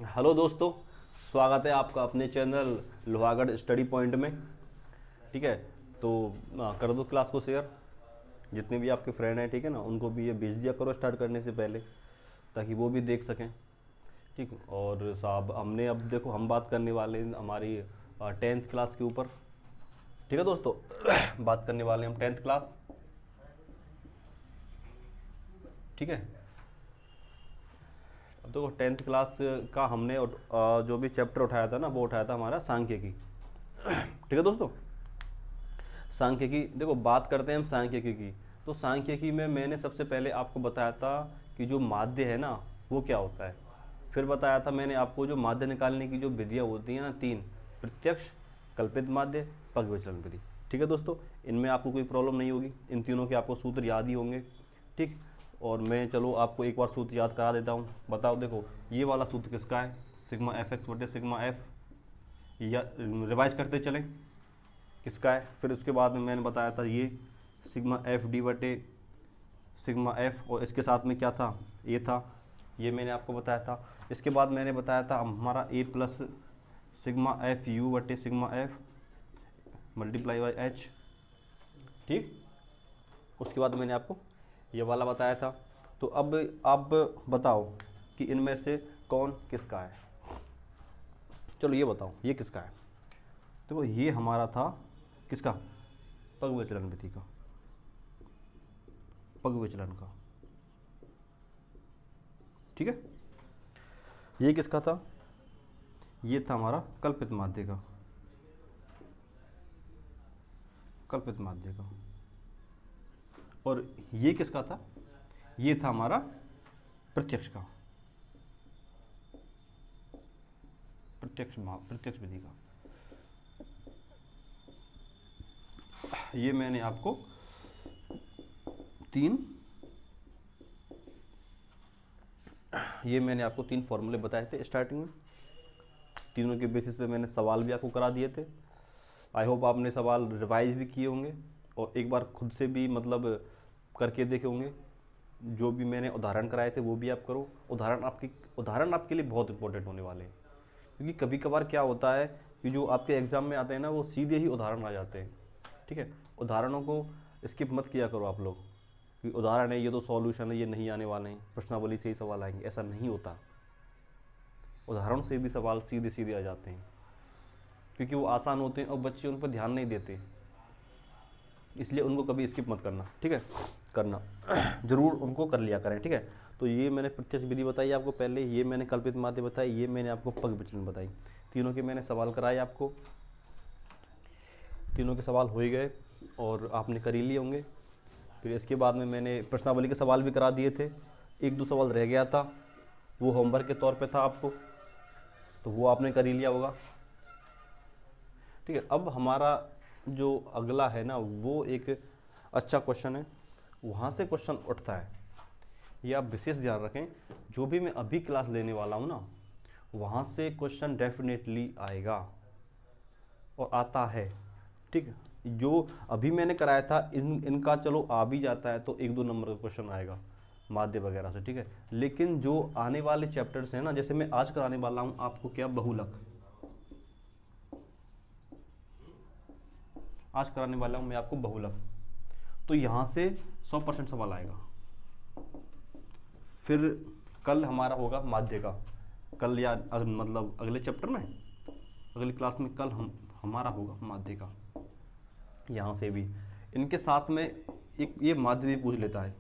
Hello दोस्तों, स्वागत है आपका अपने चैनल लोहागढ़ स्टडी पॉइंट में। ठीक है, तो कर दो क्लास को शेयर। जितने भी आपके फ्रेंड हैं, ठीक है ना, उनको भी ये भेज दिया करो स्टार्ट करने से पहले, ताकि वो भी देख सकें। ठीक। और साहब, हमने अब देखो हम बात करने वाले हैं हमारी 10th क्लास के ऊपर। ठीक है दोस्तों, बात करने वाले हैं हम 10th क्लास। ठीक है, अब देखो 10th क्लास का हमने जो भी चैप्टर उठाया था ना, वो उठाया था हमारा सांख्यिकी। ठीक है दोस्तों, सांख्यिकी देखो बात करते हैं हम सांख्यिकी की। तो सांख्यिकी में मैंने सबसे पहले आपको बताया था कि जो माध्य है ना वो क्या होता है। फिर बताया था मैंने आपको जो माध्य निकालने की जो विधियाँ होती हैं ना, तीन: प्रत्यक्ष, कल्पित माध्य, पग विचलन विधि। ठीक है दोस्तों, इनमें आपको कोई प्रॉब्लम नहीं होगी, इन तीनों के आपको सूत्र याद ही होंगे। ठीक। और मैं चलो आपको एक बार सूत्र याद करा देता हूँ। बताओ, देखो ये वाला सूत्र किसका है? सिग्मा एफ एक्स बटे सिग्मा एफ। या रिवाइज करते चलें किसका है। फिर उसके बाद में मैंने बताया था ये सिग्मा एफ डी बटे सिग्मा एफ, और इसके साथ में क्या था, ये था, ये मैंने आपको बताया था। इसके बाद मैंने बताया था हमारा ए प्लस सिग्मा एफ यू बटे sigma F multiply by H. ठीक। उसके बाद मैंने आपको ये वाला बताया था। तो अब आप बताओ कि इनमें से कौन किसका है। चलो ये बताओ ये किसका है। देखो ये हमारा था किसका? पग विचलन विधि का, पग विचलन का। ठीक है, ये किसका था? ये था हमारा कल्पित माध्य का, कल्पित माध्य का। और ये किसका था? ये था हमारा प्रत्यक्ष का, प्रत्यक्ष विधि का। ये मैंने आपको तीन फॉर्मूले बताए थे स्टार्टिंग में। तीनों के बेसिस पे मैंने सवाल भी आपको करा दिए थे। आई होप आपने सवाल रिवाइज भी किए होंगे और एक बार खुद से भी मतलब करके देखे होंगे। जो भी मैंने उदाहरण कराए थे वो भी आप करो। उदाहरण आपके लिए बहुत इंपॉर्टेंट होने वाले हैं, क्योंकि कभी कभार क्या होता है कि जो आपके एग्ज़ाम में आते हैं ना, वो सीधे ही उदाहरण आ जाते हैं। ठीक है, उदाहरणों को स्किप मत किया करो आप लोग, कि उदाहरण है ये तो सॉल्यूशन है, ये नहीं आने वाले हैं, प्रश्नावली से ही सवाल आएंगे, ऐसा नहीं होता। उदाहरण से भी सवाल सीधे सीधे आ जाते हैं, क्योंकि वो आसान होते हैं और बच्चे उन पर ध्यान नहीं देते। इसलिए उनको कभी स्किप मत करना। ठीक है, करना जरूर उनको कर लिया करें। ठीक है, तो ये मैंने प्रत्यक्ष विधि बताई आपको पहले, ये मैंने कल्पित माध्य बताई, ये मैंने आपको पग विचलन बताई। तीनों के मैंने सवाल कराए आपको, तीनों के सवाल हो ही गए और आपने कर ही लिए होंगे। फिर इसके बाद में मैंने प्रश्नावली के सवाल भी करा दिए थे। एक दो सवाल रह गया था, वो होमवर्क के तौर पे था आपको, तो वो आपने कर ही लिया होगा। ठीक है, अब हमारा जो अगला है ना, वो एक अच्छा क्वेश्चन है, वहाँ से क्वेश्चन उठता है। ये आप विशेष ध्यान रखें, जो भी मैं अभी क्लास लेने वाला हूँ ना, वहाँ से क्वेश्चन डेफिनेटली आएगा और आता है। ठीक, जो अभी मैंने कराया था इनका चलो आ भी जाता है तो एक दो नंबर का क्वेश्चन आएगा माध्य वगैरह से। ठीक है, लेकिन जो आने वाले चैप्टर्स हैं ना, जैसे मैं आज कराने वाला हूँ आपको क्या, बहुलक। आज कराने वाला हूँ मैं आपको बहुलक, तो यहाँ से 100% सवाल आएगा। फिर कल हमारा होगा माध्य का, कल या मतलब अगले चैप्टर में, अगली क्लास में कल हमारा होगा माध्य का। यहाँ से भी इनके साथ में एक ये माध्य भी पूछ लेता है।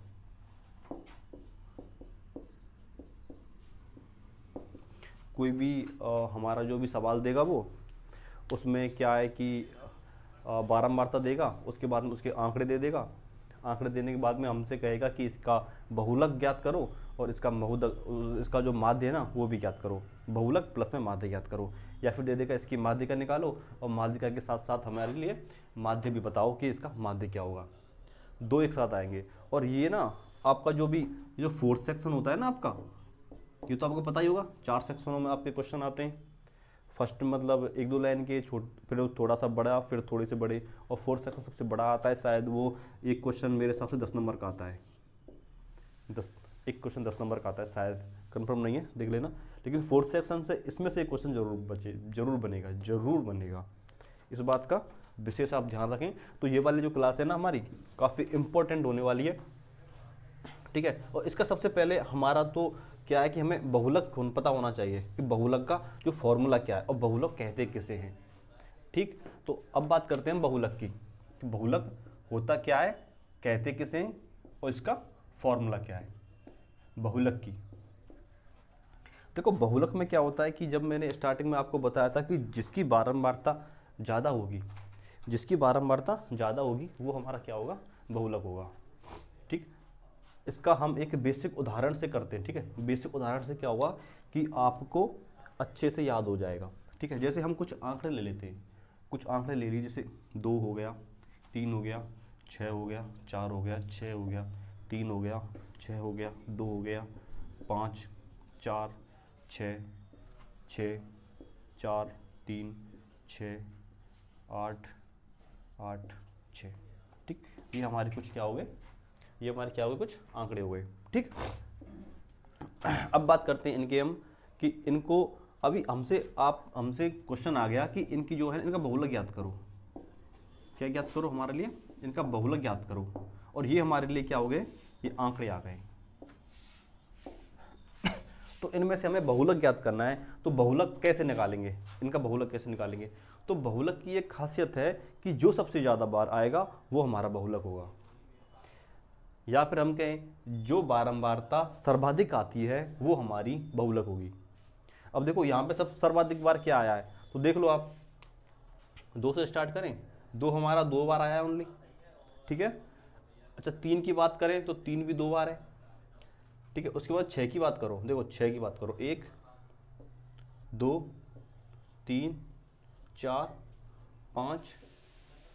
कोई भी हमारा जो भी सवाल देगा वो, उसमें क्या है कि बारंबारता देगा, उसके बाद में उसके आंकड़े दे देगा। आंकड़े देने के बाद में हमसे कहेगा कि इसका बहुलक ज्ञात करो और इसका जो माध्य है ना वो भी ज्ञात करो, बहुलक प्लस में माध्य ज्ञात करो। या फिर दे देगा इसकी माध्यिका निकालो और माध्यिका के साथ साथ हमारे लिए माध्य भी बताओ कि इसका माध्य क्या होगा। दो एक साथ आएंगे। और ये ना आपका जो फोर्थ सेक्शन होता है ना आपका, ये तो आपको पता ही होगा, 4 सेक्शनों में आपके क्वेश्चन आते हैं। फर्स्ट मतलब एक दो लाइन के फिर थोड़ा सा बड़ा, फिर थोड़े से बड़े, और फोर्थ सेक्शन सबसे बड़ा आता है। शायद वो एक क्वेश्चन मेरे हिसाब से 10 नंबर का आता है, 10 एक क्वेश्चन 10 नंबर का आता है शायद, कंफर्म नहीं है, देख लेना। लेकिन फोर्थ सेक्शन से इसमें से एक क्वेश्चन जरूर बनेगा, इस बात का विशेष आप ध्यान रखें। तो ये वाली जो क्लास है ना हमारी, काफ़ी इंपॉर्टेंट होने वाली है, ठीक है। और इसका सबसे पहले हमारा तो क्या है कि हमें बहुलक पता होना चाहिए कि बहुलक का जो फॉर्मूला क्या है और बहुलक कहते किसे हैं, ठीक। तो अब बात करते हैं बहुलक की, कि बहुलक होता क्या है, कहते किसे हैं, और इसका फॉर्मूला क्या है बहुलक की। देखो बहुलक में क्या होता है कि जब मैंने स्टार्टिंग में आपको बताया था कि जिसकी बारंबारता ज़्यादा होगी, वो हमारा क्या होगा, बहुलक होगा, ठीक। इसका हम एक बेसिक उदाहरण से करते हैं, ठीक है। बेसिक उदाहरण से क्या होगा कि आपको अच्छे से याद हो जाएगा, ठीक है। जैसे हम कुछ आंकड़े ले लेते हैं, कुछ आंकड़े ले लीजिए, जैसे 2 हो गया, 3 हो गया, 6 हो गया, 4 हो गया, 6 हो गया, 3 हो गया, 6 हो गया, 2 हो गया, 5, 4, 6, 6, 4, 3, 6, 8, 8, 6, ठीक। ये हमारे कुछ क्या हो गए, कुछ आंकड़े हो गए, ठीक। अब बात करते हैं इनके हम, कि इनको अभी हमसे क्वेश्चन आ गया कि इनकी जो है इनका बहुलक ज्ञात करो। क्या ज्ञात करो हमारे लिए, इनका बहुलक ज्ञात करो। और ये हमारे लिए क्या हो गए, ये आंकड़े आ गए। तो इनमें से हमें बहुलक ज्ञात करना है, तो बहुलक कैसे निकालेंगे, इनका बहुलक कैसे निकालेंगे। तो बहुलक की एक खासियत है कि जो सबसे ज़्यादा बार आएगा वो हमारा बहुलक होगा, या फिर हम कहें जो बारंबारता सर्वाधिक आती है वो हमारी बहुलक होगी। अब देखो यहाँ पे सब सर्वाधिक बार क्या आया है, तो देख लो आप, 2 से स्टार्ट करें, 2 हमारा 2 बार आया है ओनली, ठीक है। अच्छा 3 की बात करें तो 3 भी 2 बार है, ठीक है। उसके बाद 6 की बात करो, देखो 6 की बात करो, 1, 2, 3, 4, 5,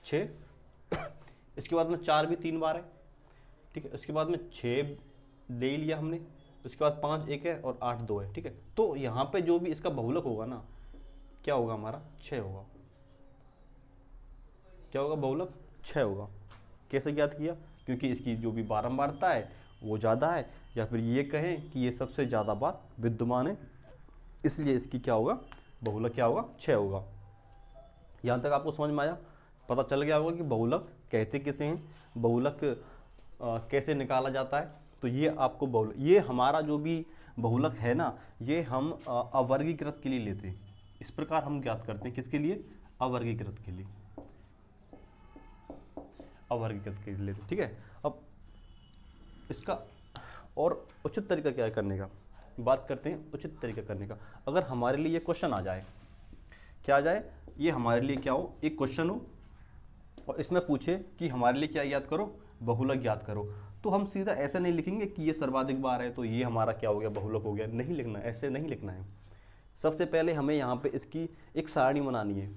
6, इसके बाद में 4 भी 3 बार है, ठीक है। उसके बाद में 6 ले लिया हमने, उसके बाद 5 1 है और 8 2 है, ठीक है। तो यहाँ पे जो भी इसका बहुलक होगा ना, क्या होगा हमारा, 6 होगा। क्या होगा, बहुलक 6 होगा। कैसे ज्ञात किया, क्योंकि इसकी जो भी बारंबारता है वो ज़्यादा है, या फिर ये कहें कि ये सबसे ज़्यादा बार विद्यमान है, इसलिए इसकी क्या होगा, बहुलक क्या होगा, 6 होगा। यहाँ तक आपको समझ में आया, पता चल गया होगा कि बहुलक कहते किसे हैं, बहुलक कैसे निकाला जाता है। तो ये आपको बहुलक, ये हमारा जो भी बहुलक है ना, ये हम अवर्गीकृत के लिए लेते हैं। इस प्रकार हम ज्ञात करते हैं, किसके लिए, अवर्गीकृत के लिए, अवर्गीकृत के लिए लेते, ठीक है। अब इसका और उचित तरीका क्या है करने का, बात करते हैं उचित तरीका करने का। अगर हमारे लिए ये क्वेश्चन आ जाए, क्या आ जाए, ये हमारे लिए क्या हो, एक क्वेश्चन हो और इसमें पूछे कि हमारे लिए क्या याद करो, बहुलक याद करो, तो हम सीधा ऐसे नहीं लिखेंगे कि ये सर्वाधिक बार है तो ये हमारा क्या हो गया, बहुलक हो गया। नहीं लिखना, ऐसे नहीं लिखना है। सबसे पहले हमें यहाँ पे इसकी एक सारणी बनानी है।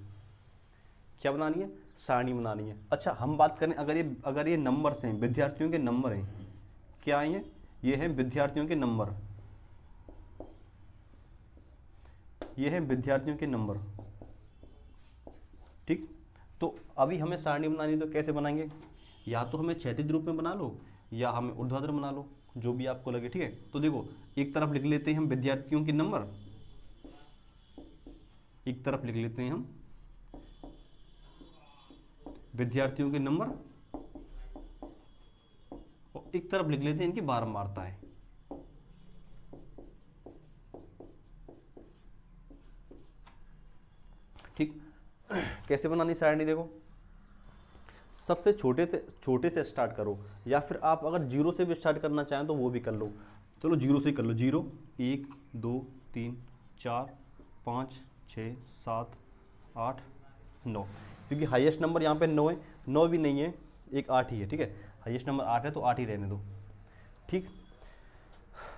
क्या बनानी है, सारणी बनानी है। अच्छा हम बात करें, अगर ये नंबर्स हैं, विद्यार्थियों के नंबर हैं, क्या हैं ये हैं विद्यार्थियों के नंबर, ये हैं विद्यार्थियों के नंबर, ठीक। तो अभी हमें सारणी बनानी, तो कैसे बनाएंगे, या तो हमें क्षैतिज रूप में बना लो या हमें ऊर्ध्वाधर बना लो, जो भी आपको लगे, ठीक है। तो देखो एक तरफ लिख लेते हैं हम विद्यार्थियों के नंबर, एक तरफ लिख लेते हैं हम विद्यार्थियों के नंबर, और एक तरफ लिख लेते हैं इनकी बारंबारता है। ठीक, कैसे बनानी सारणी, देखो सबसे छोटे से स्टार्ट करो, या फिर आप अगर 0 से भी स्टार्ट करना चाहें तो वो भी कर लो। चलो 0 से कर लो, 0 1 2 3 4 5 6 7 8 9, क्योंकि हाईएस्ट नंबर यहाँ पे 9 है, 9 भी नहीं है, एक 8 ही है, ठीक है। हाईएस्ट नंबर 8 है तो 8 ही रहने दो, ठीक।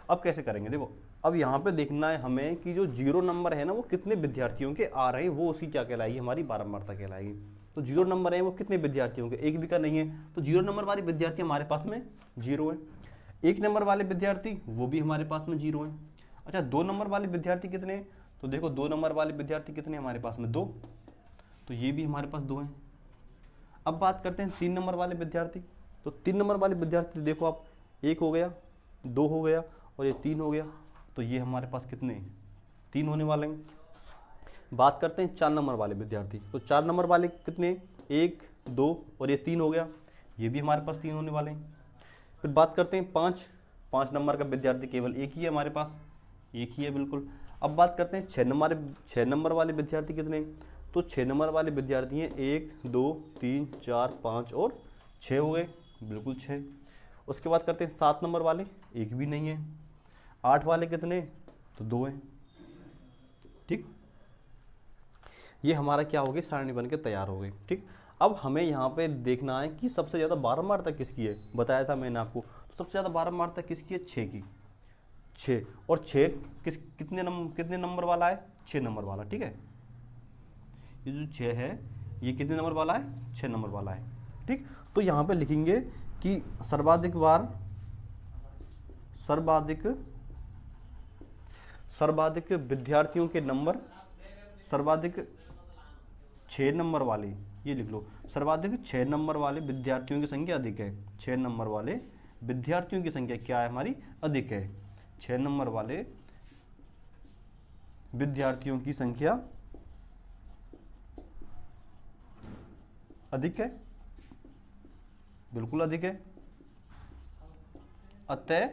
अब कैसे करेंगे, देखो अब यहाँ पे देखना है हमें कि जो 0 नंबर है ना वो कितने विद्यार्थियों के आ रहे हैं, वो उसकी क्या कहलाएगी, हमारी बारंबारता कहलाएगी। तो 0 नंबर है वो कितने विद्यार्थियों के, एक भी का नहीं है, तो 0 नंबर वाले विद्यार्थी हमारे पास में 0 है। 1 नंबर वाले विद्यार्थी वो भी हमारे पास में 0 है। अच्छा 2 नंबर वाले विद्यार्थी कितने हैं, तो देखो 2 नंबर वाले विद्यार्थी कितने हमारे पास में, 2, तो ये भी हमारे पास 2 हैं। अब बात करते हैं 3 नंबर वाले विद्यार्थी, तो 3 नंबर वाले विद्यार्थी देखो आप, 1 हो गया, 2 हो गया और ये 3 हो गया, तो ये हमारे पास कितने 3 होने वाले हैं। बात करते हैं 4 नंबर वाले विद्यार्थी, तो 4 नंबर वाले कितने 1 2 और ये 3 हो गया, ये भी हमारे पास 3 होने वाले हैं। फिर बात करते हैं 5 नंबर का विद्यार्थी केवल एक ही है हमारे पास, एक ही है बिल्कुल। अब बात करते हैं 6 नंबर वाले विद्यार्थी कितने, तो 6 नंबर वाले विद्यार्थी हैं 1 2 3 4 5 और 6 हो गए, बिल्कुल 6। उसके बाद करते हैं 7 नंबर वाले, एक भी नहीं है। 8 वाले कितने, तो 2 हैं। ठीक, ये हमारा क्या हो गया, सारणी बन के तैयार हो गई। ठीक, अब हमें यहाँ पे देखना है कि सबसे ज़्यादा बारंबारता किसकी है। बताया था मैंने आपको, तो सबसे ज़्यादा बारंबारता किसकी है, 6 की। 6 और 6 कितने नंबर वाला है, 6 नंबर वाला। ठीक है, ये जो 6 है ये कितने नंबर वाला है, 6 नंबर वाला है। ठीक, तो यहाँ पे लिखेंगे कि सर्वाधिक विद्यार्थियों के नंबर, सर्वाधिक 6 नंबर वाले, ये लिख लो, सर्वाधिक 6 नंबर वाले विद्यार्थियों की संख्या अधिक है। 6 नंबर वाले विद्यार्थियों की संख्या क्या है हमारी, अधिक है। 6 नंबर वाले विद्यार्थियों की संख्या अधिक है, बिल्कुल अधिक है। अतः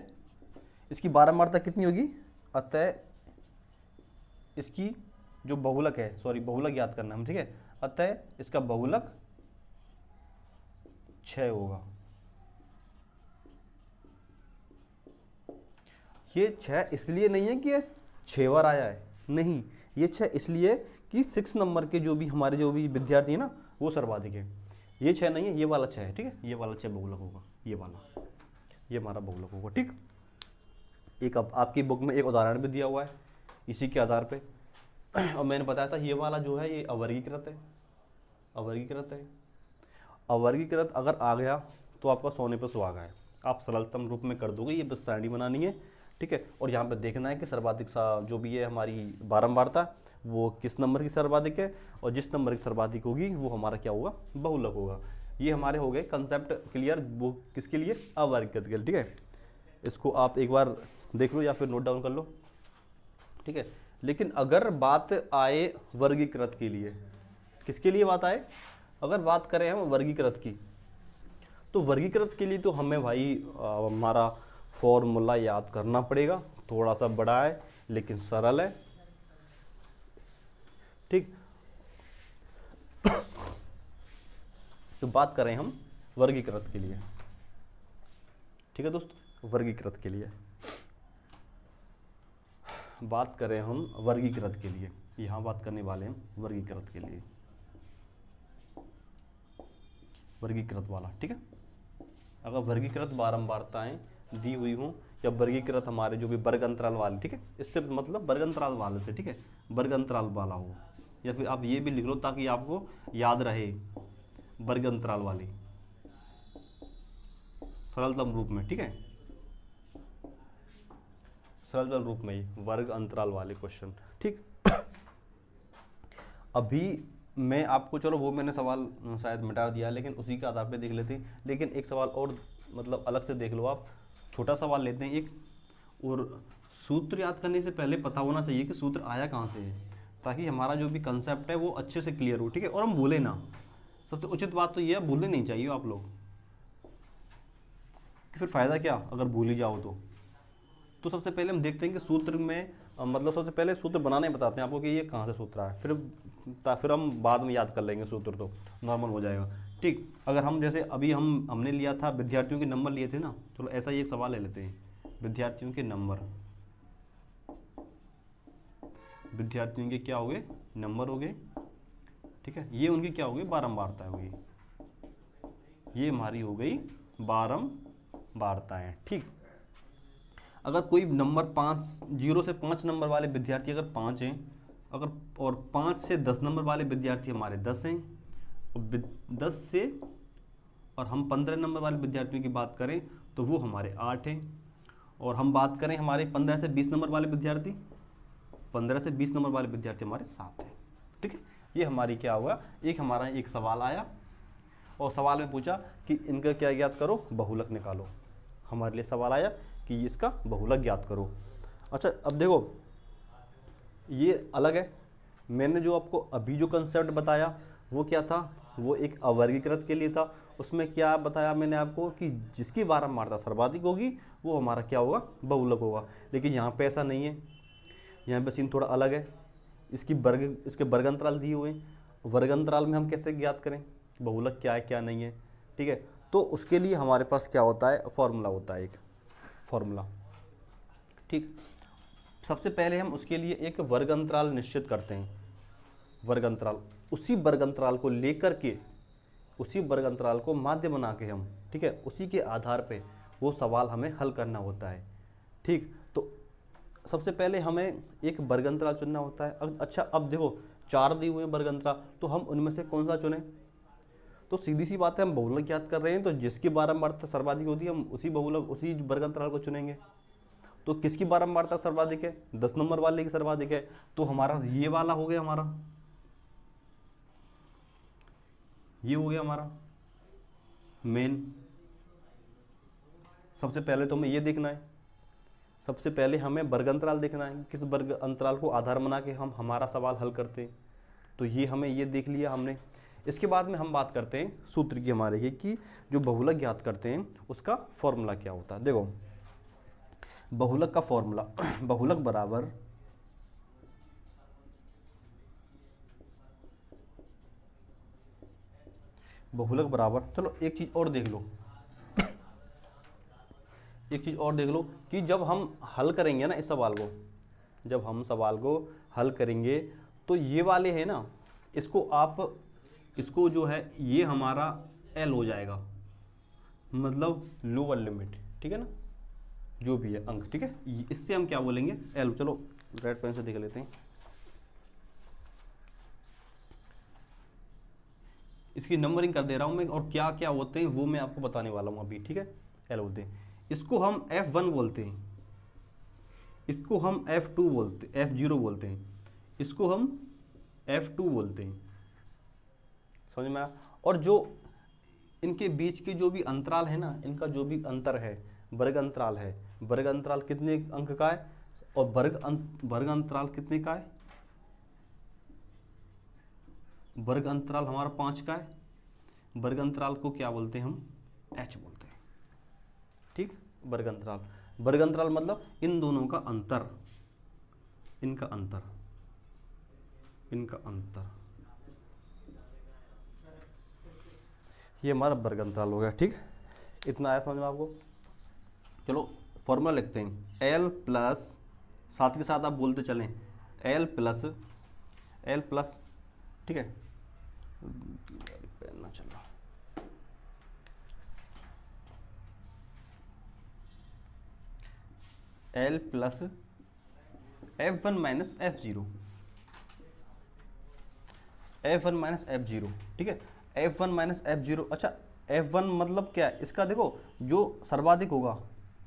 इसकी बारंबारता कितनी होगी, अतः इसकी जो बहुलक है, सॉरी बहुलक याद करना है, ठीक है, अतः इसका बहुलक 6 होगा। ये 6 इसलिए नहीं है कि ये 6 बार आया है, नहीं, ये 6 इसलिए कि 6 नंबर के जो भी हमारे जो भी विद्यार्थी है ना वो सर्वाधिक है। ये 6 नहीं है, ये वाला 6 है। ठीक है, ये वाला 6 बहुलक होगा, ये वाला, ये हमारा बहुलक होगा। ठीक, एक अब आपकी बुक में एक उदाहरण भी दिया हुआ है इसी के आधार पे, और मैंने बताया था ये वाला जो है ये अवर्गीकृत है, अवर्गीकृत है। अवर्गीकृत अगर आ गया तो आपका सोने पर सुहागा है, आप सरलतम रूप में कर दोगे, ये बस सारणी बनानी है। ठीक है, और यहाँ पे देखना है कि सर्वाधिक जो भी है हमारी बारंबारता वो किस नंबर की सर्वाधिक है, और जिस नंबर की सर्वाधिक होगी वो हमारा क्या होगा, बहुलक होगा। ये हमारे हो गए कंसेप्ट क्लियर, वो किसके लिए, अवर्गीकृत के लिए। ठीक है, इसको आप एक बार देख लो या फिर नोट डाउन कर लो। ठीक है, लेकिन अगर बात आए वर्गीकृत के लिए, किसके लिए बात आए, अगर बात करें हम वर्गीकृत की, तो वर्गीकृत के लिए तो हमें भाई हमारा फॉर्मूला याद करना पड़ेगा, थोड़ा सा बड़ा है लेकिन सरल है। ठीक, तो बात करें हम वर्गीकृत के लिए। ठीक है दोस्तों, वर्गीकृत के लिए बात करें हम वर्गीकृत के लिए, यहां बात करने वाले हैं वर्गीकृत के लिए, वर्गीकृत वाला। ठीक है, अगर वर्गीकृत बारंबारताएं दी हुई हों या वर्गीकृत हमारे जो भी वर्ग अंतराल वाले, ठीक है, इससे मतलब वर्ग अंतराल वाले से, ठीक है, वर्ग अंतराल वाला हो, या फिर आप ये भी लिख लो ताकि आपको याद रहे, वर्ग अंतराल वाली, सरलतम रूप में। ठीक है, सरलतम रूप में ही वर्ग अंतराल वाले क्वेश्चन। ठीक, अभी मैं आपको, चलो वो मैंने सवाल शायद मिटा दिया, लेकिन उसी के आधार पे देख लेते हैं। लेकिन एक सवाल और मतलब अलग से देख लो आप, छोटा सवाल लेते हैं एक, और सूत्र याद करने से पहले पता होना चाहिए कि सूत्र आया कहाँ से है, ताकि हमारा जो भी कंसेप्ट है वो अच्छे से क्लियर हो। ठीक है, और हम भूलें ना, सबसे उचित बात तो ये है, भूलने नहीं चाहिए आप लोग, फिर फ़ायदा क्या अगर भूल ही जाओ तो सबसे पहले हम देखते हैं कि सूत्र में मतलब सबसे पहले सूत्र बनाने बताते हैं आपको कि ये कहाँ से सूत्र आया, फिर हम बाद में याद कर लेंगे सूत्र, तो नॉर्मल हो जाएगा। ठीक, अगर हम जैसे अभी हमने लिया था विद्यार्थियों के नंबर लिए थे ना, चलो ऐसा ही एक सवाल ले लेते हैं, विद्यार्थियों के नंबर, विद्यार्थियों के क्या हो गए, नंबर हो गए। ठीक है, ये उनकी क्या हो गई, बारंबारता होगी, ये हमारी हो गई बारंबारताएं। ठीक, अगर कोई नंबर 0 से 5 नंबर वाले विद्यार्थी अगर 5 हैं, अगर और 5 से 10 नंबर वाले विद्यार्थी हमारे 10 हैं, और 10 से और हम 15 नंबर वाले विद्यार्थियों की बात करें तो वो हमारे 8 हैं, और हम बात करें हमारे 15 से 20 नंबर वाले विद्यार्थी, 15 से 20 नंबर वाले विद्यार्थी हमारे 7 हैं। ठीक है, ये हमारी क्या हुआ, हमारा एक सवाल आया, और सवाल में पूछा कि इनका क्या ज्ञात करो, बहुलक निकालो। हमारे लिए सवाल आया कि इसका बहुलक ज्ञात करो। अच्छा अब देखो ये अलग है, मैंने जो आपको अभी जो कंसेप्ट बताया वो क्या था, वो एक अवर्गीकृत के लिए था। उसमें क्या बताया मैंने आपको कि जिसकी बारंबारता सर्वाधिक होगी वो हमारा क्या होगा, बहुलक होगा। लेकिन यहाँ पे ऐसा नहीं है, यहाँ पे सीन थोड़ा अलग है। इसके वर्ग अंतराल दिए हुए हैं, वर्ग अंतराल में हम कैसे ज्ञात करें बहुलक क्या है क्या नहीं है, ठीक है। तो उसके लिए हमारे पास क्या होता है, फॉर्मूला होता है, एक फॉर्मूला, ठीक। सबसे पहले हम उसके लिए एक वर्ग अंतराल निश्चित करते हैं, वर्ग अंतराल, उसी वर्ग अंतराल को लेकर के, उसी वर्ग अंतराल को माध्य बना के हम, ठीक है, उसी के आधार पे वो सवाल हमें हल करना होता है, ठीक। तो सबसे पहले हमें एक वर्ग अंतराल चुनना होता है। अच्छा अब देखो 4 दिए हुए हैं वर्ग अंतराल, तो हम उनमें से कौन सा चुनें, तो सीधी सी बात है, हम बहुलक ज्ञात कर रहे हैं तो जिसकी बारंबारता सर्वाधिक होती है हम उसी बहुलक, उसी वर्ग अंतराल को चुनेंगे। तो किसकी बारंबारता सर्वाधिक है, 10 नंबर वाले की सर्वाधिक है, तो हमारा ये वाला हो गया, हमारा ये हो गया हमारा मेन। सबसे पहले तो हमें ये देखना है, सबसे पहले हमें वर्ग अंतराल देखना है, किस वर्ग अंतराल को आधार बना के हम हमारा सवाल हल करते हैं। तो ये हमें ये देख लिया हमने। इसके बाद में हम बात करते हैं सूत्र की हमारे कि जो बहुलक ज्ञात करते हैं उसका फॉर्मूला क्या होता है। देखो बहुलक का फॉर्मूला बहुलक बराबर चलो एक चीज और देख लो, एक चीज और देख लो कि जब हम हल करेंगे ना इस सवाल को, जब हम सवाल को हल करेंगे तो ये वाले हैं ना, इसको आप, इसको जो है ये हमारा एल हो जाएगा, मतलब लोअर लिमिट, ठीक है ना, जो भी है अंक, ठीक है, इससे हम क्या बोलेंगे एल। चलो रेड पेन से देख लेते हैं, इसकी नंबरिंग कर दे रहा हूं मैं, और क्या क्या होते हैं वो मैं आपको बताने वाला हूं अभी, ठीक है। एल बोलते हैं, इसको हम F1 बोलते हैं, इसको हम F2 बोलते, F0 बोलते हैं, इसको हम F2 बोलते हैं, समझ में आया। और जो इनके बीच के जो भी अंतराल है ना, इनका जो भी अंतर है, वर्ग अंतराल है, वर्ग अंतराल कितने अंक का है, और वर्ग अंतराल कितने का है, वर्ग अंतराल हमारा 5 का है। वर्ग अंतराल को क्या बोलते हैं हम, H बोलते हैं, ठीक। वर्ग अंतराल, वर्ग अंतराल मतलब इन दोनों का अंतर, इनका अंतर, इनका अंतर, ये हमारा वर्ग अंतराल हो गया, ठीक। इतना आया समझ में आपको। चलो फॉर्मूला लिखते हैं, एल प्लस, साथ के साथ आप बोलते चलें, एल प्लस, ठीक है, पहनना चलो, L plus F1 minus F0, F1 minus F0, ठीक है, F1 माइनस F0। अच्छा F1 मतलब क्या है, इसका देखो जो सर्वाधिक होगा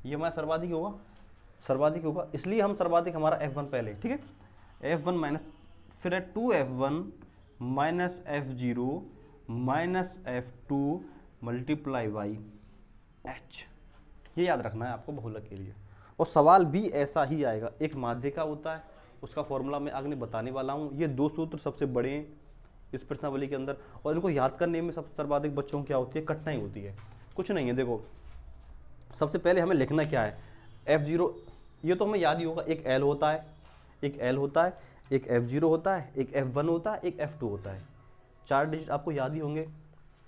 ये हमारा सर्वाधिक होगा, सर्वाधिक होगा, इसलिए हम सर्वाधिक हमारा F1 पहले, ठीक है। F1 माइनस, फिर है 2F1 minus F0 minus F2 multiply by H, ये याद रखना है आपको बहुलक के लिए। और सवाल भी ऐसा ही आएगा, एक माध्य का होता है, उसका फॉर्मूला मैं आगे बताने वाला हूँ। ये 2 सूत्र सबसे बड़े हैं इस प्रश्नावली के अंदर, और इनको याद करने में सबसे सर्वाधिक बच्चों को क्या होती है, कठिनाई होती है। कुछ नहीं है, देखो सबसे पहले हमें लिखना क्या है, F0, ये तो हमें याद ही होगा, एक L होता है, एक L होता है, एक F0 होता है, एक F1 होता है, एक F2 होता है, 4 डिजिट आपको याद ही होंगे,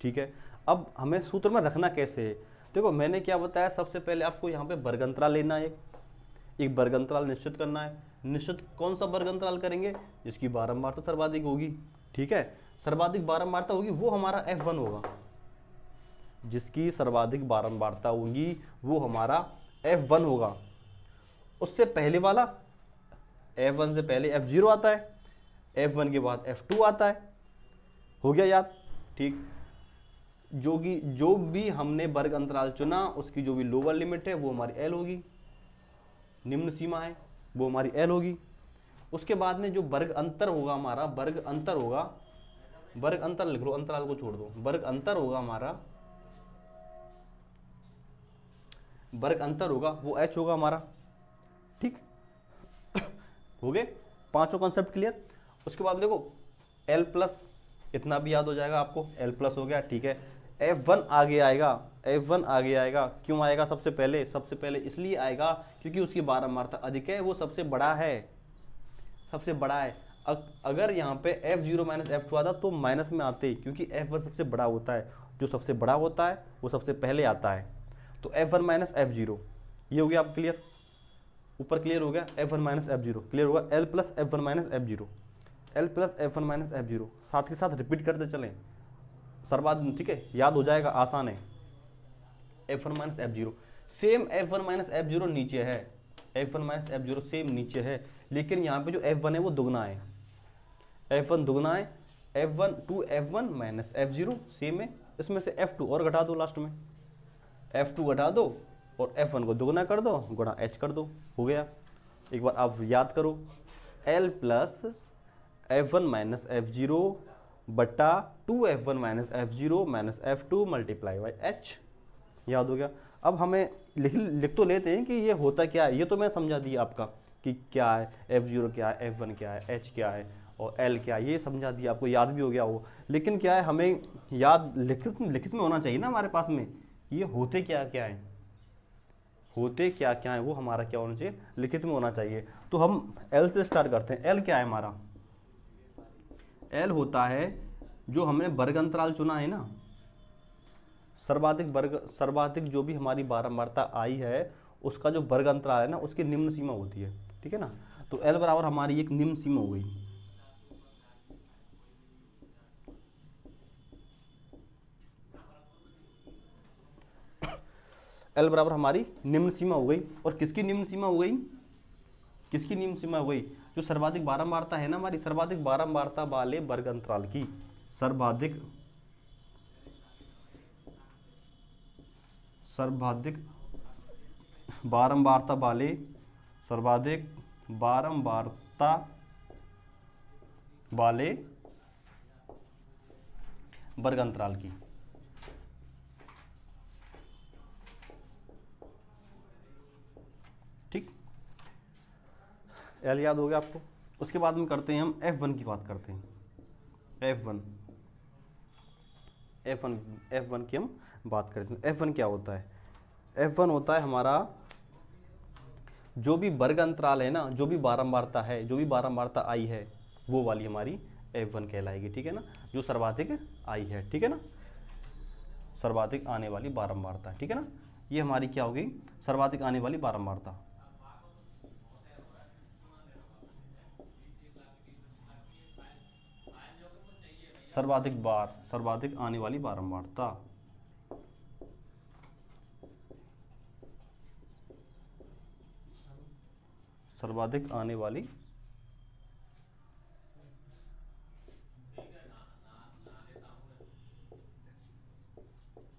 ठीक है। अब हमें सूत्र में रखना कैसे है, देखो मैंने क्या बताया, सबसे पहले आपको यहाँ पे वर्ग अंतराल लेना है, एक वर्ग अंतराल निश्चित करना है। निश्चित कौन सा वर्ग अंतराल करेंगे, जिसकी बारंबारता सर्वाधिक होगी, ठीक है, सर्वाधिक बारंबारता होगी वो हमारा F1 होगा, जिसकी सर्वाधिक बारंबारता होगी वो हमारा F1 होगा। उससे पहले वाला, F1 से पहले F0 आता है, F1 के बाद F2 आता है, हो गया याद, ठीक। जो भी हमने वर्ग अंतराल चुना उसकी जो भी लोअर लिमिट है वो हमारी L होगी, निम्न सीमा है वो हमारी L होगी। उसके बाद में जो वर्ग अंतर होगा हमारा, वर्ग अंतर होगा, वर्ग अंतर लिख लो, अंतराल को छोड़ दो, वर्ग अंतर होगा हमारा वर्ग अंतर होगा वो h होगा हमारा। ठीक हो गए पांचों कॉन्सेप्ट क्लियर। उसके बाद देखो l प्लस, इतना भी याद हो जाएगा आपको, l प्लस हो गया। ठीक है, F1 आगे आएगा, F1 आगे आएगा। क्यों आएगा सबसे पहले? सबसे पहले इसलिए आएगा क्योंकि उसकी बारंबारता अधिक है, वो सबसे बड़ा है, सबसे बड़ा है। अगर यहाँ पे F0 माइनस F2 आता तो माइनस में आते, क्योंकि F1 सबसे बड़ा होता है, जो सबसे बड़ा होता है वो सबसे पहले आता है। तो F1 माइनस F0 ये हो गया आप क्लियर, ऊपर क्लियर हो गया। F1 माइनस F0 क्लियर होगा, L plus F1 minus F0, L plus F1 minus F0, साथ के साथ रिपीट करते चलें सर्वाध, ठीक है, याद हो जाएगा, आसान है। F1 minus F0 same F1 minus F0 नीचे है, F1 माइनस F0 सेम नीचे है, लेकिन यहाँ पे जो F1 है वो दुगना है, F1 दुगना है। F1 to F1 minus F0 same है, इसमें से F2 और घटा दो, लास्ट में F2 घटा दो और F1 को दुगना कर दो, गुणा H कर दो, हो गया। एक बार आप याद करो, L plus F1 minus F0 बटा 2F1 minus F0 minus F2 multiply by H, याद हो गया। अब हमें लिख तो लेते हैं कि ये होता क्या है, ये तो मैं समझा दिया आपका कि क्या है F0 क्या है, F1 क्या है, H क्या है और L क्या है, ये समझा दिया आपको, याद भी हो गया वो। लेकिन क्या है, हमें याद लिखित में होना चाहिए ना हमारे पास में, ये होते क्या क्या है, होते क्या क्या है वो हमारा क्या होना चाहिए, लिखित में होना चाहिए। तो हम L से स्टार्ट करते हैं। L क्या है हमारा? L होता है जो हमने वर्ग अंतराल चुना है ना, सर्वाधिक जो भी हमारी बारंबारता आई है उसका जो वर्ग अंतराल है ना, उसकी निम्न सीमा होती है, ठीक है ना। तो L बराबर हमारी एक निम्न सीमा हो गई, L बराबर हमारी निम्न सीमा हो गई। और किसकी निम्न सीमा हो गई? किसकी निम्न सीमा हो गई? जो सर्वाधिक बारंबारता है ना हमारी, सर्वाधिक बारंबारता वाले वर्ग अंतराल की, सर्वाधिक बारंबारता वाले, सर्वाधिक बारंबारता वाले वर्ग अंतराल की, ठीक, L याद हो गया आपको। उसके बाद में करते हैं हम F1 की बात करते हैं। F1 की हम बात करते हैं। F1 क्या होता है? F1 होता है हमारा जो भी वर्ग अंतराल है ना, जो भी बारंबारता है, जो भी बारंबारता आई है वो वाली हमारी F1 कहलाएगी, ठीक है ना, जो सर्वाधिक आई है, ठीक है ना, सर्वाधिक आने वाली बारंबारता, ठीक है ना, ये हमारी क्या होगी? सर्वाधिक आने वाली बारंबारता। सर्वाधिक आने वाली बारंबारता, सर्वाधिक आने वाली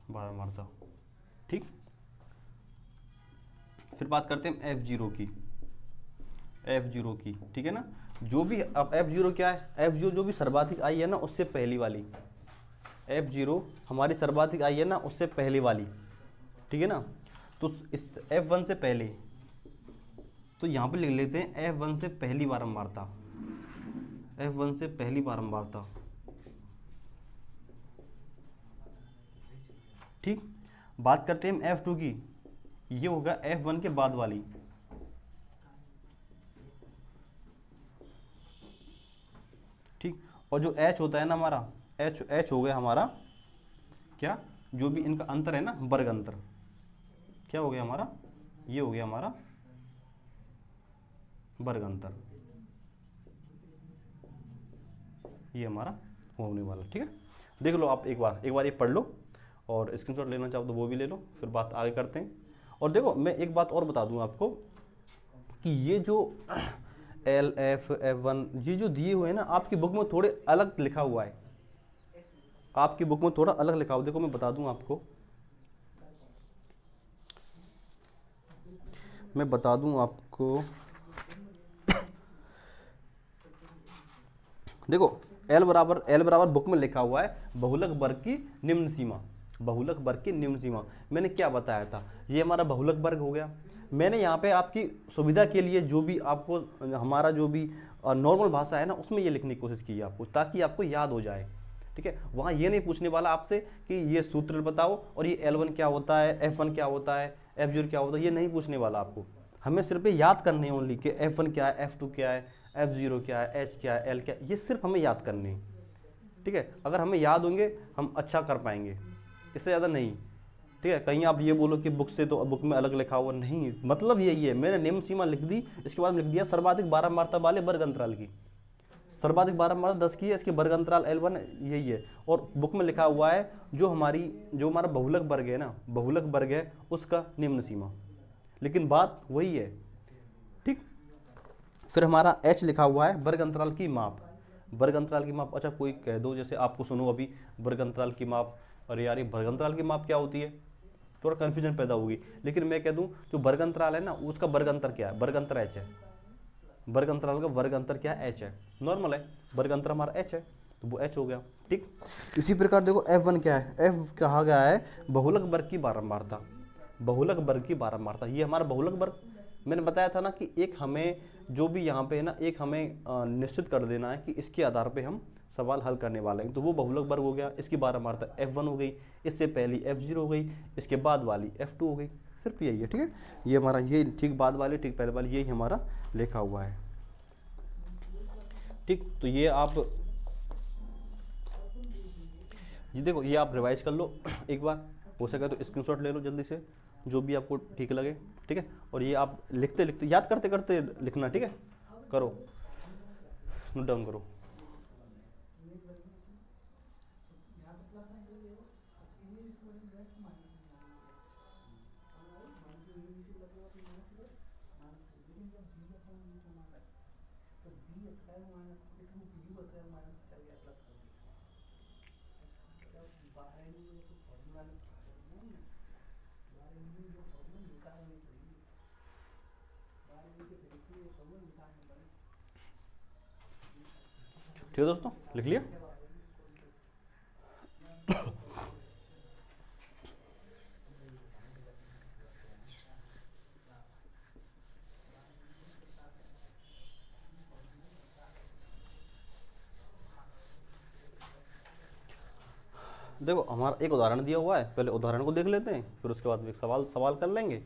बारंबारता, ठीक। फिर बात करते हैं F0 की, ठीक है ना, जो भी, अब F0 क्या है? F0 जो भी सर्वाधिक आई है ना उससे पहली वाली, F0 हमारी सर्वाधिक आई है ना उससे पहले वाली, ठीक है ना। तो इस F1 से पहले, तो यहाँ पे लिख लेते हैं F1 से पहली बारंबारता, F1 से पहली बारंबारता, ठीक। बात करते हैं हम F2 की, ये होगा F1 के बाद वाली, ठीक। और जो H होता है ना हमारा, H हो गया हमारा क्या, जो भी इनका अंतर है ना, वर्ग अंतर, क्या हो गया हमारा? ये हो गया हमारा वर्ग अंतर, ये हमारा होने वाला, ठीक है। देख लो आप एक बार ये पढ़ लो, और स्क्रीनशॉट लेना चाहो तो वो भी ले लो, फिर बात आगे करते हैं। और देखो मैं एक बात और बता दूं आपको कि ये जो L F F1 ये जो दिए हुए हैं ना, आपकी बुक में थोड़े अलग लिखा हुआ है, आपकी बुक में थोड़ा अलग लिखा हुआ, देखो मैं बता दूं आपको, मैं बता दूं आपको, देखो L बराबर बुक में लिखा हुआ है बहुलक वर्ग की निम्न सीमा, बहुलक वर्ग की निम्न सीमा। मैंने क्या बताया था, ये हमारा बहुलक वर्ग हो गया। मैंने यहाँ पे आपकी सुविधा के लिए जो भी आपको हमारा जो भी नॉर्मल भाषा है ना उसमें ये लिखने की कोशिश की है आपको, ताकि आपको याद हो जाए। ठीक है, वहाँ ये नहीं पूछने वाला आपसे कि ये सूत्र बताओ और ये L1 क्या होता है, F1 क्या होता है, F0 क्या होता है, ये नहीं पूछने वाला आपको। हमें सिर्फ ये याद करने हैं ओनली कि F1 क्या है, F2 क्या है, F0 क्या है, H क्या है, L क्या है, ये सिर्फ हमें याद करने हैं। ठीक है, अगर हमें याद होंगे हम अच्छा कर पाएंगे, इससे ज़्यादा नहीं। ठीक है, कहीं आप ये बोलो कि बुक से तो बुक में अलग लिखा हुआ नहीं, मतलब यही है। मैंने निम्न सीमा लिख दी, इसके बाद लिख दिया सर्वाधिक बारंबारता वाले वर्ग अंतराल की। सर्वाधिक बारंबारता 10 की है, इसके वर्ग अंतराल L1 यही है। और बुक में लिखा हुआ है जो हमारा बहुलक वर्ग है ना, बहुलक वर्ग है उसका निम्न सीमा, लेकिन बात वही है। ठीक, फिर हमारा H लिखा हुआ है वर्ग अंतराल की माप। वर्ग अंतराल की माप, अच्छा कोई कह दो, जैसे आपको सुनो अभी वर्ग अंतराल की माप, अरे यार ये वर्ग अंतराल की माप क्या होती है, थोड़ा कन्फ्यूजन पैदा होगी। लेकिन मैं कह दूं जो वर्ग अंतराल है ना उसका वर्ग अंतर क्या है, वर्ग अंतर H है। वर्ग अंतराल का वर्ग अंतर क्या है, H है, नॉर्मल है, वर्ग अंतर हमारा H है, तो वो H हो गया। ठीक, इसी प्रकार देखो F1 क्या है, F कहा गया है बहुलक वर्ग की बारंबारता। बहुलक वर्ग की बारंबारता, ये हमारा बहुलक वर्ग। मैंने बताया था ना कि एक हमें जो भी यहाँ पे है ना, एक हमें निश्चित कर देना है कि इसके आधार पे हम सवाल हल करने वाले हैं। तो वो बहुलक वर्ग हो गया, इसकी बारंबारता F1 हो गई, इससे पहली F0 हो गई, इसके बाद वाली F2 हो गई, सिर्फ यही है। ठीक है, ये हमारा ये ठीक बाद वाली ठीक पहले वाली यही हमारा लिखा हुआ है। ठीक, तो ये आप ये देखो, ये आप रिवाइज कर लो एक बार, हो सके तो स्क्रीनशॉट ले लो जल्दी से, जो भी आपको ठीक लगे। ठीक है, और ये आप लिखते लिखते याद करते करते लिखना। ठीक है, करो, नोट डाउन करो। ठीक है दोस्तों, लिख लिया। देखो हमारा एक उदाहरण दिया हुआ है, पहले उदाहरण को देख लेते हैं, फिर उसके बाद एक सवाल कर लेंगे।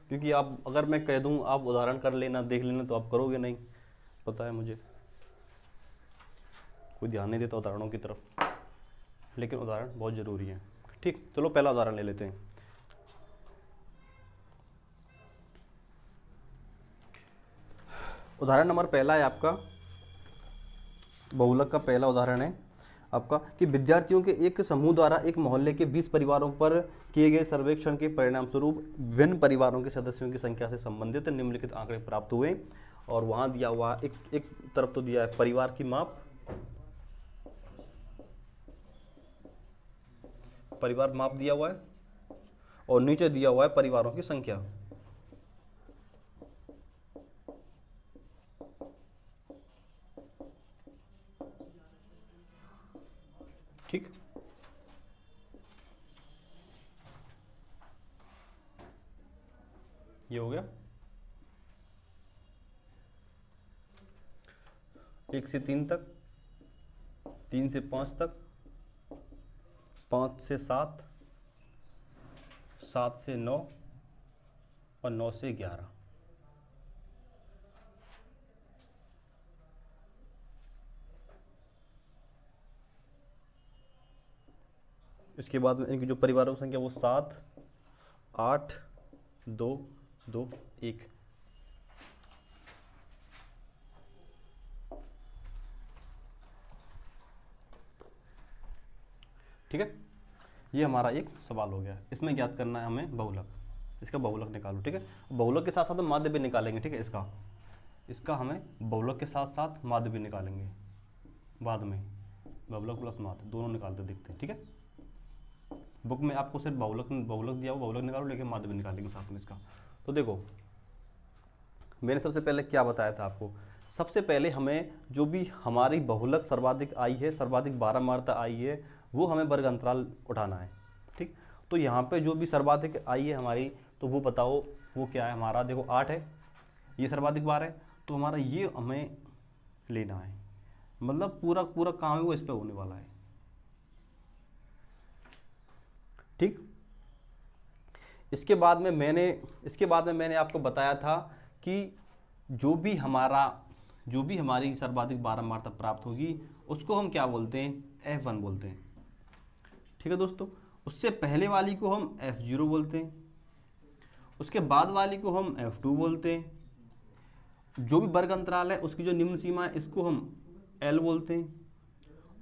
क्योंकि आप अगर मैं कह दूं आप उदाहरण कर लेना देख लेना तो आप करोगे नहीं, पता है मुझे, कोई ध्यान नहीं देता उदाहरणों की तरफ, लेकिन उदाहरण बहुत ज़रूरी है। ठीक, चलो पहला उदाहरण ले लेते हैं। उदाहरण नंबर पहला है आपका, बहुलक का पहला उदाहरण है आपका कि विद्यार्थियों के एक समूह द्वारा एक मोहल्ले के 20 परिवारों पर किए गए सर्वेक्षण के परिणाम स्वरूप विभिन्न परिवारों के सदस्यों की संख्या से संबंधित निम्नलिखित आंकड़े प्राप्त हुए। और वहाँ दिया हुआ एक तरफ तो दिया है परिवार की माप, परिवार माप दिया हुआ है, और नीचे दिया हुआ है परिवारों की संख्या। ठीक, ये हो गया 1 से 3 तक, 3 से 5 तक, 5 से 7, 7 से 9 और 9 से 11। इसके बाद में इनकी जो परिवारों की संख्या वो 7, 8, 2, 2, 1। ठीक है, ये हमारा एक सवाल हो गया। इसमें ज्ञात करना है हमें बहुलक, इसका बहुलक निकालो। ठीक है, बहुलक के साथ साथ हम माध्य भी निकालेंगे। ठीक है, इसका हमें बहुलक के साथ साथ माध्य भी निकालेंगे बाद में, बहुलक प्लस माध्य दोनों निकालते दिखते हैं। ठीक है, बुक में आपको सिर्फ बहुलक दिया हो, बहुलक निकालो, लेकिन माध्य भी निकालेंगे साथ में इसका। तो देखो मैंने सबसे पहले क्या बताया था आपको, सबसे पहले हमें जो भी हमारी बहुलक सर्वाधिक आई है, सर्वाधिक बारंबारता आई है, वो हमें वर्ग अंतराल उठाना है। ठीक, तो यहाँ पे जो भी सर्वाधिक आई है हमारी, तो वो बताओ वो क्या है हमारा। देखो 8 है, ये सर्वाधिक बार है, तो हमारा ये हमें लेना है, मतलब पूरा पूरा काम है वो इस पे होने वाला है। ठीक, इसके बाद में मैंने आपको बताया था कि जो भी हमारी सर्वाधिक बारंबारता प्राप्त होगी उसको हम क्या बोलते हैं, F1 बोलते हैं। ठीक है दोस्तों, उससे पहले वाली को हम F0 बोलते हैं, उसके बाद वाली को हम F2 बोलते हैं। जो भी वर्ग अंतराल है उसकी जो निम्न सीमा है इसको हम L बोलते हैं,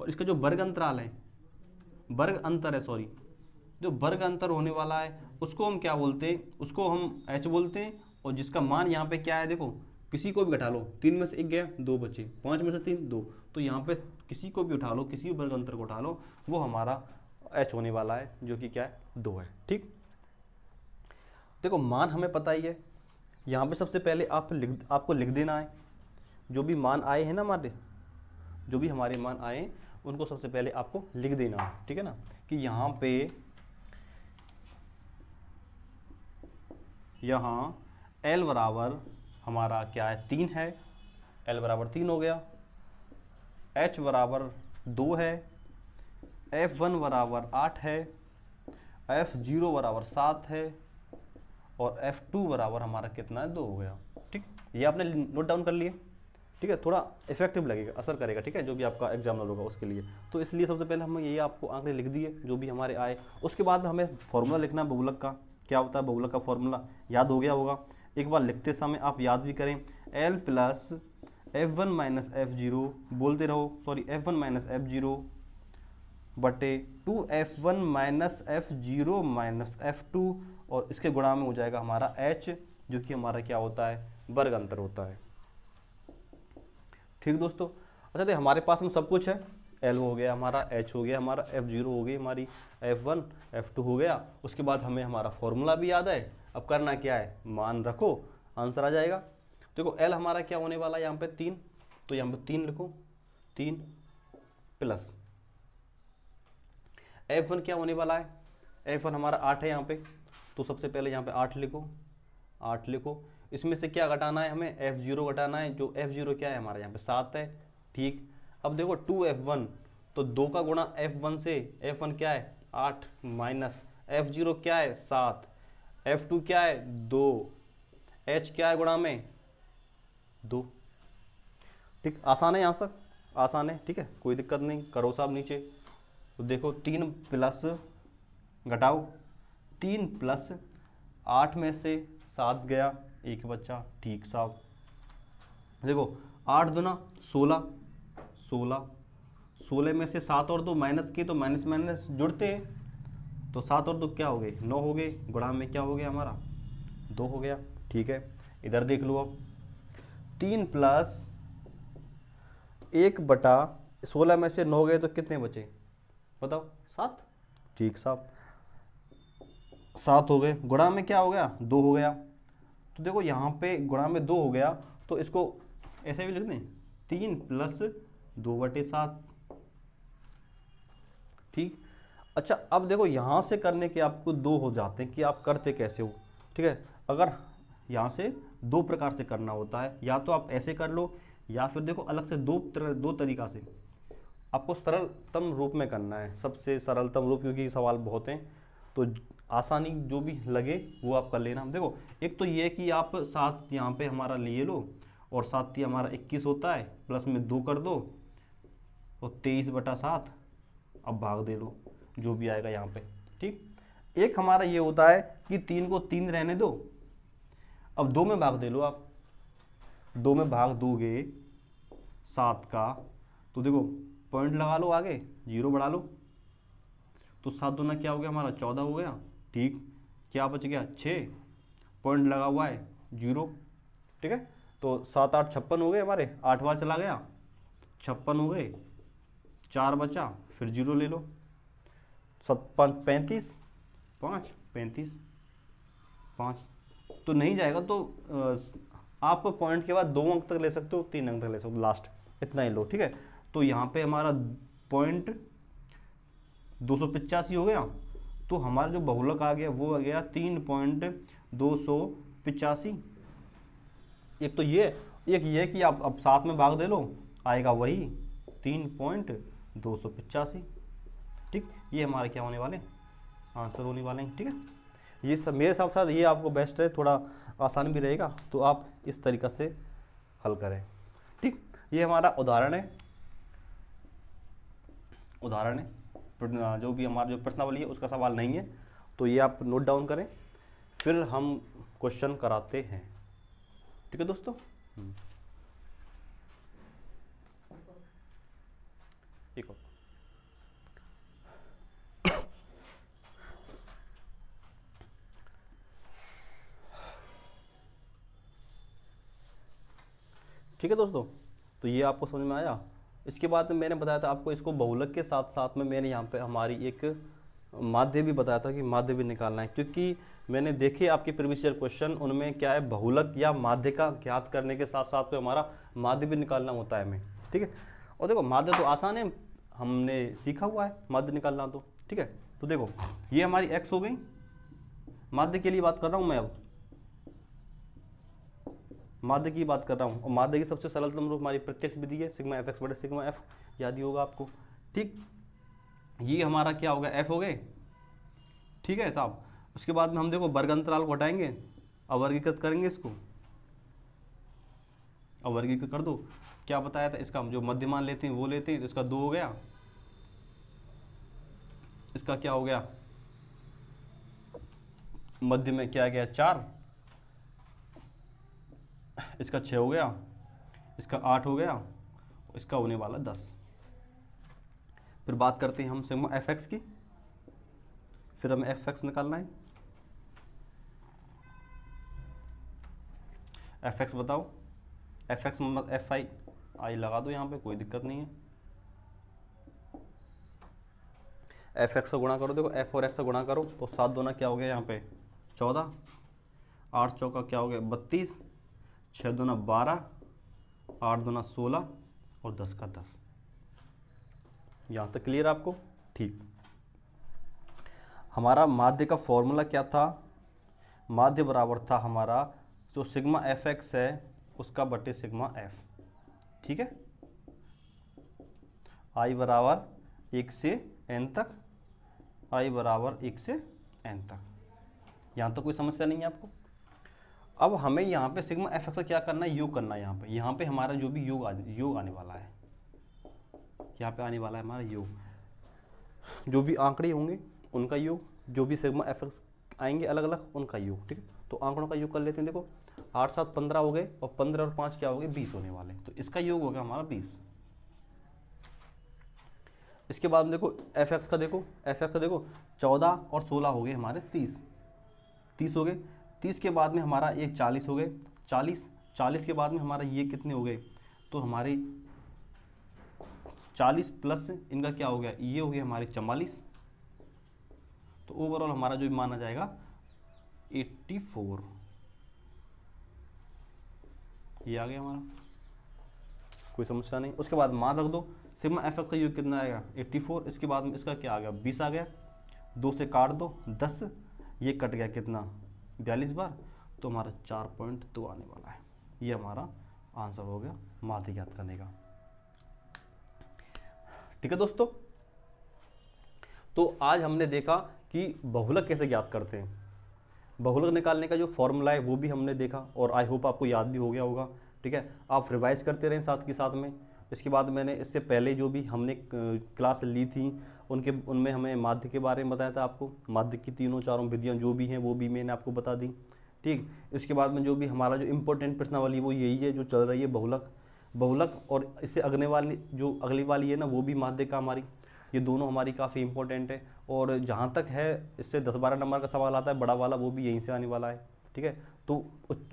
और इसका जो वर्ग अंतराल है, जो वर्ग अंतर होने वाला है उसको हम क्या बोलते हैं, उसको हम H बोलते हैं। और जिसका मान यहाँ पे क्या है, देखो किसी को भी घटा लो, 3 में से 1 गया, 2 बचे, 5 में से 3 2, तो यहाँ पे किसी को भी उठा लो, किसी भी वर्ग अंतर को उठा लो, वो हमारा H होने वाला है, जो कि क्या है 2 है। ठीक, देखो मान हमें पता ही है, यहाँ पे सबसे पहले आपको लिख देना है जो भी मान आए हैं ना हमारे, जो भी हमारे मान आए उनको सबसे पहले आपको लिख देना है। ठीक है ना, कि यहाँ L बराबर हमारा क्या है 3 है, L बराबर 3 हो गया, H बराबर 2 है, F1 बराबर 8 है, F0 बराबर 7 है, और F2 बराबर हमारा कितना है 2 हो गया। ठीक, ये आपने नोट डाउन कर लिए। ठीक है, थोड़ा इफेक्टिव लगेगा, असर करेगा। ठीक है, जो भी आपका एग्जामिनर होगा उसके लिए, तो इसलिए सबसे पहले हम ये आपको आंकड़े लिख दिए जो भी हमारे आए। उसके बाद हमें फॉर्मूला लिखना है बहुलक का। क्या होता है बहुलक का फॉर्मूला, याद हो गया होगा, एक बार लिखते समय आप याद भी करें, L plus F1 minus F0 बोलते रहो, सॉरी F1 माइनस F0 बटे 2F1 minus F0 minus F2, और इसके गुणा में हो जाएगा हमारा H, जो कि हमारा क्या होता है, वर्ग अंतर होता है। ठीक दोस्तों, अच्छा तो हमारे पास में सब कुछ है, L हो गया हमारा, H हो गया हमारा, F0 हो गई हमारी, F1 F2 हो गया। उसके बाद हमें हमारा फॉर्मूला भी याद है, अब करना क्या है, मान रखो, आंसर आ जाएगा। देखो L हमारा क्या होने वाला है यहाँ पे 3, तो यहाँ पे 3 लिखो, 3 प्लस F1 क्या होने वाला है, F1 हमारा 8 है यहाँ पे, तो सबसे पहले यहाँ पे 8 लिखो। इसमें से क्या घटाना है हमें, F0 घटाना है, जो F0 क्या है हमारा यहाँ पे 7 है। ठीक, अब देखो 2F1, तो 2 का गुणा F1 से, F1 क्या है 8 माइनस F0 क्या है 7, F2 क्या है 2, H क्या है गुणा में 2। ठीक, आसान है यहाँ तक, आसान है। ठीक है, कोई दिक्कत नहीं, करो साहब नीचे। तो देखो 3 प्लस घटाओ, 3 प्लस 8 में से 7 गया, 1 बच्चा। ठीक साहब, देखो 8 दूना 16, 16 में से 7 और 2 माइनस किए तो माइनस माइनस जुड़ते हैं, तो 7 और 2 क्या हो गए 9 हो गए, गुणा में क्या हो गया हमारा 2 हो गया। ठीक है, इधर देख लो अब 3 प्लस 1 बटा 16 में से 9 गए तो कितने बचे बताओ, 7। ठीक साहब, 7 हो गए, गुणा में क्या हो गया 2 हो गया। तो देखो यहाँ पे गुणा में 2 हो गया, तो इसको ऐसे भी लिख दें, 3 प्लस 2 बटे 7। ठीक, अच्छा अब देखो यहाँ से करने के आपको 2 हो जाते हैं कि आप करते कैसे हो। ठीक है, अगर यहाँ से 2 प्रकार से करना होता है, या तो आप ऐसे कर लो, या फिर देखो अलग से दो तरीका से आपको सरलतम रूप में करना है, सबसे सरलतम रूप, क्योंकि सवाल बहुत हैं तो आसानी जो भी लगे वो आप कर लेना। देखो एक तो ये कि आप 7 यहाँ पे हमारा लिए लो, और 7 हमारा 21 होता है, प्लस में 2 कर दो, और 23 बटा 7, अब भाग दे लो जो भी आएगा यहाँ पे। ठीक, एक हमारा ये होता है कि 3 को 3 रहने दो, अब 2 में भाग दे लो, आप 2 में भाग दोगे 7 का, तो देखो पॉइंट लगा लो, आगे 0 बढ़ा लो, तो 7 दूना क्या हो गया हमारा 14 हो गया। ठीक, क्या बच गया 6, पॉइंट लगा हुआ है 0। ठीक है, तो 7 8 56 हो गए हमारे, 8 बार चला गया 56 हो गए, 4 बचा, फिर 0 ले लो, 35 5 35 5, तो नहीं जाएगा, तो आप पॉइंट के बाद 2 अंक तक ले सकते हो, 3 अंक तक ले सकते हो, लास्ट इतना ही लो। ठीक है, तो यहाँ पे हमारा पॉइंट 285 हो गया। तो हमारा जो बहुलक आ गया वो आ गया 3.285। एक तो ये, एक ये कि आप अब साथ में भाग दे लो, आएगा वही 3.285। ठीक, ये हमारे क्या होने वाले आंसर होने वाले हैं। ठीक है, ये सब मेरे हिसाब से ये आपको बेस्ट है, थोड़ा आसान भी रहेगा, तो आप इस तरीक़ा से हल करें। ठीक, ये हमारा उदाहरण है, जो भी हमारा जो प्रश्नावली है उसका सवाल नहीं है, तो ये आप नोट डाउन करें, फिर हम क्वेश्चन कराते हैं। ठीक है दोस्तों, एक और ठीक है दोस्तों, तो ये आपको समझ में आया। इसके बाद में मैंने बताया था आपको, इसको बहुलक के साथ साथ में मैंने यहाँ पे हमारी एक माध्य भी बताया था कि माध्य भी निकालना है, क्योंकि मैंने देखे आपके प्रीवियस ईयर क्वेश्चन, उनमें क्या है बहुलक या माध्य का ज्ञात करने के साथ साथ में हमारा माध्य भी निकालना होता है हमें। ठीक है, और देखो माध्य तो आसान है, हमने सीखा हुआ है माध्य निकालना तो। ठीक है, तो देखो ये हमारी x हो गई, माध्य के लिए बात कर रहा हूँ मैं, अब माध्य की बात कर रहा हूँ, और माध्य की सबसे सरलतम रूप हमारी प्रत्यक्ष विधि है, सिग्मा एफ एक्स बटे सिग्मा एफ, याद ही होगा आपको। ठीक, ये हमारा क्या हो गया, एफ हो गए। ठीक है साहब, उसके बाद में हम देखो वर्ग अंतराल को हटाएंगे, अवर्गीकृत करेंगे, इसको अवर्गीकृत कर दो। क्या बताया था, इसका हम जो मध्यमान लेते हैं वो लेते हैं, तो इसका 2 हो गया, इसका क्या हो गया मध्य में क्या गया 4, इसका 6 हो गया, इसका 8 हो गया, इसका होने वाला 10। फिर बात करते हैं हम सिग्मा एफ एक्स की, फिर हमें एफ एक्स निकालना है। एफ एक्स बताओ, एफ एक्स मतलब एफ आई लगा दो यहाँ पे, कोई दिक्कत नहीं है। एफ एक्स का गुणा करो, देखो एफ और एक्स का गुणा करो तो 7 दूना क्या हो गया यहाँ पे 14, 8 चौका क्या हो गया 32, 6 दूना 12, 8 दूना 16 और 10 का 10। यहाँ तक क्लियर आपको? ठीक, हमारा माध्य का फॉर्मूला क्या था, माध्य बराबर था हमारा जो सिग्मा एफ एक्स है उसका बटे सिग्मा एफ। ठीक है, आई बराबर 1 से n तक, आई बराबर 1 से n तक। यहाँ तक कोई समस्या नहीं है आपको? अब हमें यहाँ पे सिग्मा एफ एक्स का क्या करना है, योग करना है। यहाँ पे हमारा जो भी योग आने वाला है, यहाँ पे आने वाला है हमारा योग, जो भी आंकड़े होंगे उनका योग, जो भी सिग्मा एफ एक्स आएंगे अलग अलग उनका योग। ठीक है, तो आंकड़ों का योग कर लेते हैं। देखो 8 7 15 हो गए, और 15 और 5 क्या हो गए 20 होने वाले, तो इसका योग हो गया हमारा 20। इसके बाद देखो एफ एक्स का देखो, एफ एक्स का देखो 14 और 16 हो गए हमारे 30 हो गए। 30 के बाद में हमारा एक 40 हो गए, 40 के बाद में हमारा ये कितने हो गए, तो हमारी 40 प्लस इनका क्या हो गया, ये हो गया हमारे 44। तो ओवरऑल हमारा जो माना जाएगा 84, ये आ गया हमारा, कोई समस्या नहीं। उसके बाद मान रख दो, सिग्मा एफ एक्स का योग कितना आएगा 84, इसके बाद में इसका क्या आ गया 20 आ गया, 2 से काट दो 10, ये कट गया कितना 42 बार, तो हमारा 4.2 आने वाला है। ये हमारा आंसर हो गया माध्य ज्ञात करने का। ठीक है दोस्तों, तो आज हमने देखा कि बहुलक कैसे ज्ञात करते हैं, बहुलक निकालने का जो फॉर्मूला है वो भी हमने देखा, और आई होप आपको याद भी हो गया होगा। ठीक है, आप रिवाइज करते रहें साथ के साथ में। इसके बाद मैंने इससे पहले जो भी हमने क्लास ली थी उनमें हमें माध्य के बारे में बताया था आपको, माध्य की 3-4 विधियाँ जो भी हैं वो भी मैंने आपको बता दी। ठीक, इसके बाद में जो भी हमारा जो इम्पोर्टेंट प्रश्नावली वो यही है जो चल रही है बहुलक, और इससे अगले वाली जो अगली वाली है ना वो भी माध्य का हमारी, ये दोनों हमारी काफ़ी इंपॉर्टेंट है। और जहाँ तक है इससे 10-12 नंबर का सवाल आता है बड़ा वाला, वो भी यहीं से आने वाला है। ठीक है, तो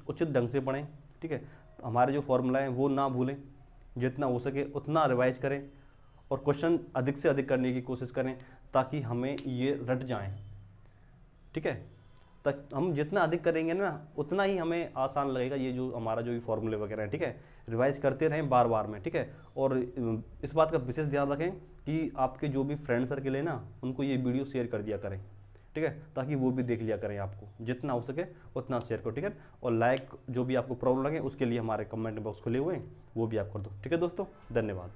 उचित ढंग से पढ़ें। ठीक है, हमारे जो फॉर्मूला हैं वो ना भूलें, जितना हो सके उतना रिवाइज करें, और क्वेश्चन अधिक से अधिक करने की कोशिश करें ताकि हमें ये रट जाएं। ठीक है, तक हम जितना अधिक करेंगे ना उतना ही हमें आसान लगेगा ये जो हमारा जो भी फॉर्मूले वगैरह हैं, ठीक है। रिवाइज करते रहें बार बार में, ठीक है। और इस बात का विशेष ध्यान रखें कि आपके जो भी फ्रेंड सर्कल है ना उनको ये वीडियो शेयर कर दिया करें, ठीक है, ताकि वो भी देख लिया करें, आपको जितना हो सके उतना शेयर करो, ठीक है। और लाइक जो भी आपको प्रॉब्लम लगे उसके लिए हमारे कमेंट बॉक्स खुले हुए हैं, वो भी आप कर दो, ठीक है दोस्तों। धन्यवाद।